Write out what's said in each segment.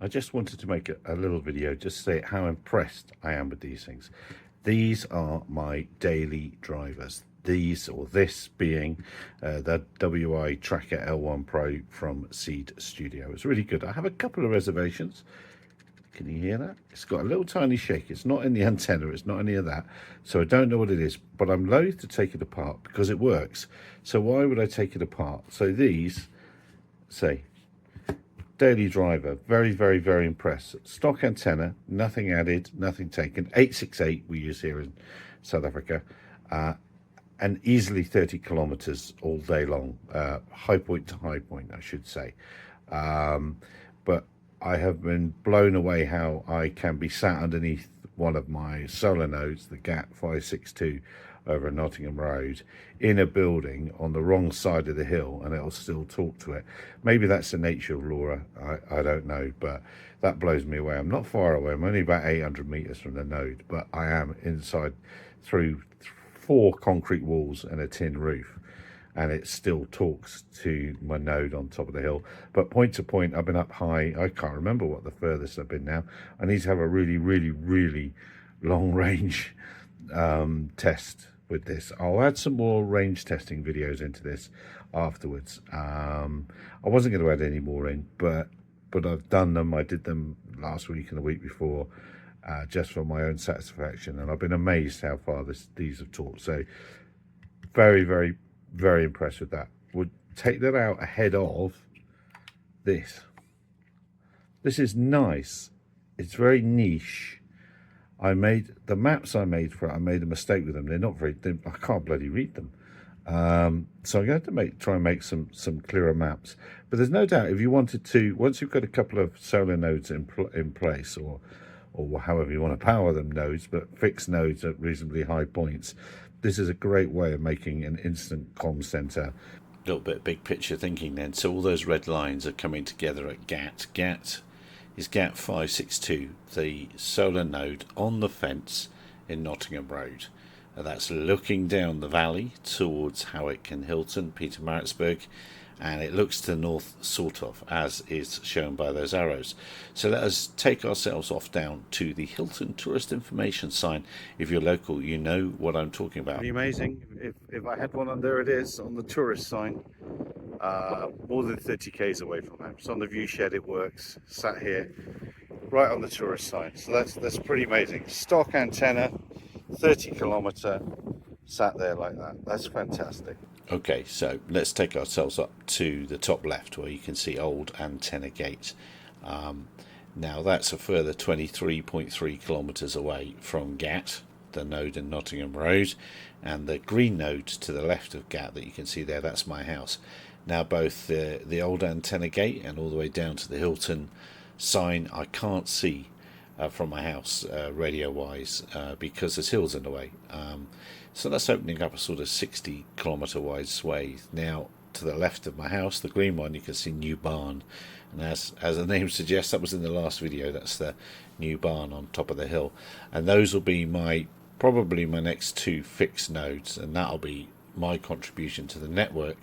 I just wanted to make a little video just to say how impressed I am with these things. These are my daily drivers. These, or this being the Wio Tracker L1 Pro from Seed Studio. It's really good. I have a couple of reservations. Can you hear that? It's got a little tiny shake. It's not in the antenna. It's not any of that. So I don't know what it is, but I'm loath to take it apart because it works. So why would I take it apart? So these, say, daily driver, very, very, very impressed. Stock antenna, nothing added, nothing taken. 868 we use here in South Africa, and easily 30 kilometers all day long, high point to high point, I should say. But I have been blown away how I can be sat underneath one of my solar nodes, the GAT 562 over Nottingham Road, in a building on the wrong side of the hill, and it'll still talk to it. Maybe that's the nature of LoRa, I don't know, but that blows me away. I'm not far away. I'm only about 800 meters from the node, but I am inside through 4 concrete walls and a tin roof, and it still talks to my node on top of the hill. But point to point, I've been up high. I can't remember what the furthest I've been now. I need to have a really, really, really long range test with this. I'll add some more range testing videos into this afterwards. I wasn't going to add any more in, but I've done them. I did them last week and the week before, just for my own satisfaction, and I've been amazed how far these have talked. So very, very, very impressed with that. Would take that out ahead of this. This is nice. It's very niche. I made the maps I made for it. I made a mistake with them. They're not very. I can't bloody read them. So I'm going to try and make some clearer maps. But there's no doubt, if you wanted to, once you've got a couple of solar nodes in place, or however you want to power them nodes, but fixed nodes at reasonably high points, this is a great way of making an instant comm center. A little bit big picture thinking then. So all those red lines are coming together at GAT. GAT is GAT 562, the solar node on the fence in Nottingham Road. That's looking down the valley towards Howick and Hilton, Pietermaritzburg, and it looks to the north, sort of, as is shown by those arrows. So let us take ourselves off down to the Hilton Tourist Information sign. If you're local, you know what I'm talking about. Pretty amazing. If I had one on, there it is, on the tourist sign, more than 30 k's away from home. It's on the view shed, it works, sat here, right on the tourist sign. So that's pretty amazing. Stock antenna, 30 kilometer, sat there like that. That's fantastic. Okay, so let's take ourselves up to the top left where you can see old antenna gate. Now that's a further 23.3 kilometers away from GAT, the node in Nottingham Road, and the green node to the left of GAT that you can see there, that's my house. Now both the old antenna gate and all the way down to the Hilton sign I can't see from my house radio wise, because there's hills in the way. So that's opening up a sort of 60 kilometre wide swathe. Now to the left of my house, the green one, you can see New Barn, and as the name suggests, that was in the last video, that's the new barn on top of the hill, and those will be probably my next 2 fixed nodes, and that'll be my contribution to the network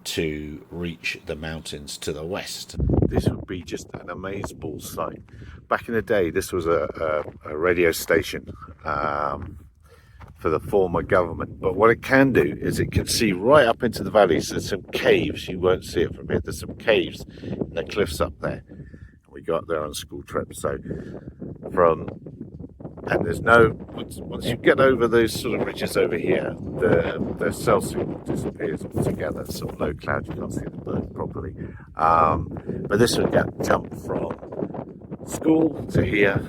to reach the mountains to the west. This would be just an amazing sight. Back in the day, this was a radio station for the former government, but what it can do is it can see right up into the valleys. There's some caves, you won't see it from here, there's some caves in the cliffs up there. We go up there on school trips, so and there's no, once you get over those sort of ridges over here, the cell signal disappears altogether. It's sort of low cloud, you can't see the bird properly. But this would jump from school to here,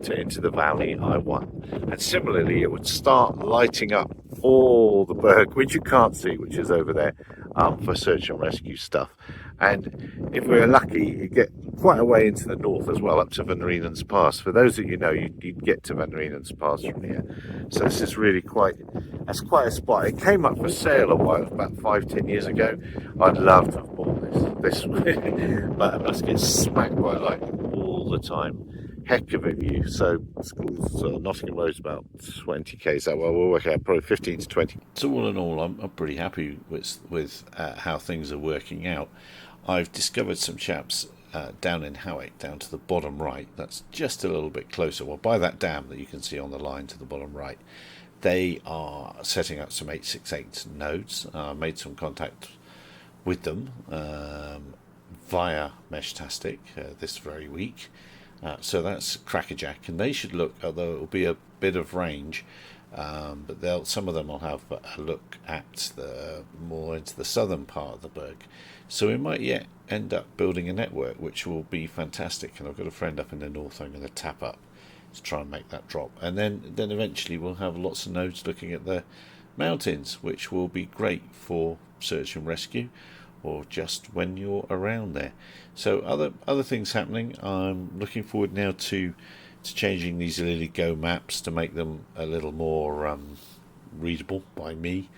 to into the valley I1. And similarly, it would start lighting up all the berg, which you can't see, which is over there, for search and rescue stuff. And if we're lucky, you get quite a way into the north as well, up to Van Riemen's Pass. For those that you know, you'd get to Van Riemen's Pass from here. So this is really quite a spot. It came up for sale about 5-10 years ago. I'd love to have bought this but I must get smacked by lightning all the time. Heck of a view. So schools, Nottingham Road's about 20 k's that way. We'll work out probably 15 to 20. So all in all, I'm pretty happy with how things are working out. I've discovered some chaps down in Howick, down to the bottom right. That's just a little bit closer. Well, by that dam that you can see on the line to the bottom right, they are setting up some 868 nodes. I made some contact with them via Meshtastic this very week. So that's crackerjack, and they should look, although it will be a bit of range, but some of them will have a look at the more into the southern part of the berg. So we might yet end up building a network, which will be fantastic. And I've got a friend up in the north I'm going to tap up to try and make that drop. And then eventually we'll have lots of nodes looking at the mountains, which will be great for search and rescue, or just when you're around there. So other things happening. I'm looking forward now to changing these LilyGo maps to make them a little more readable by me,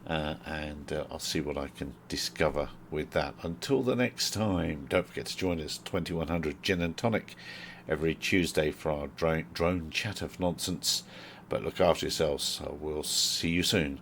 and I'll see what I can discover with that. Until the next time, don't forget to join us 2100 Gin and Tonic every Tuesday for our drone chat of nonsense. But look after yourselves. We'll see you soon.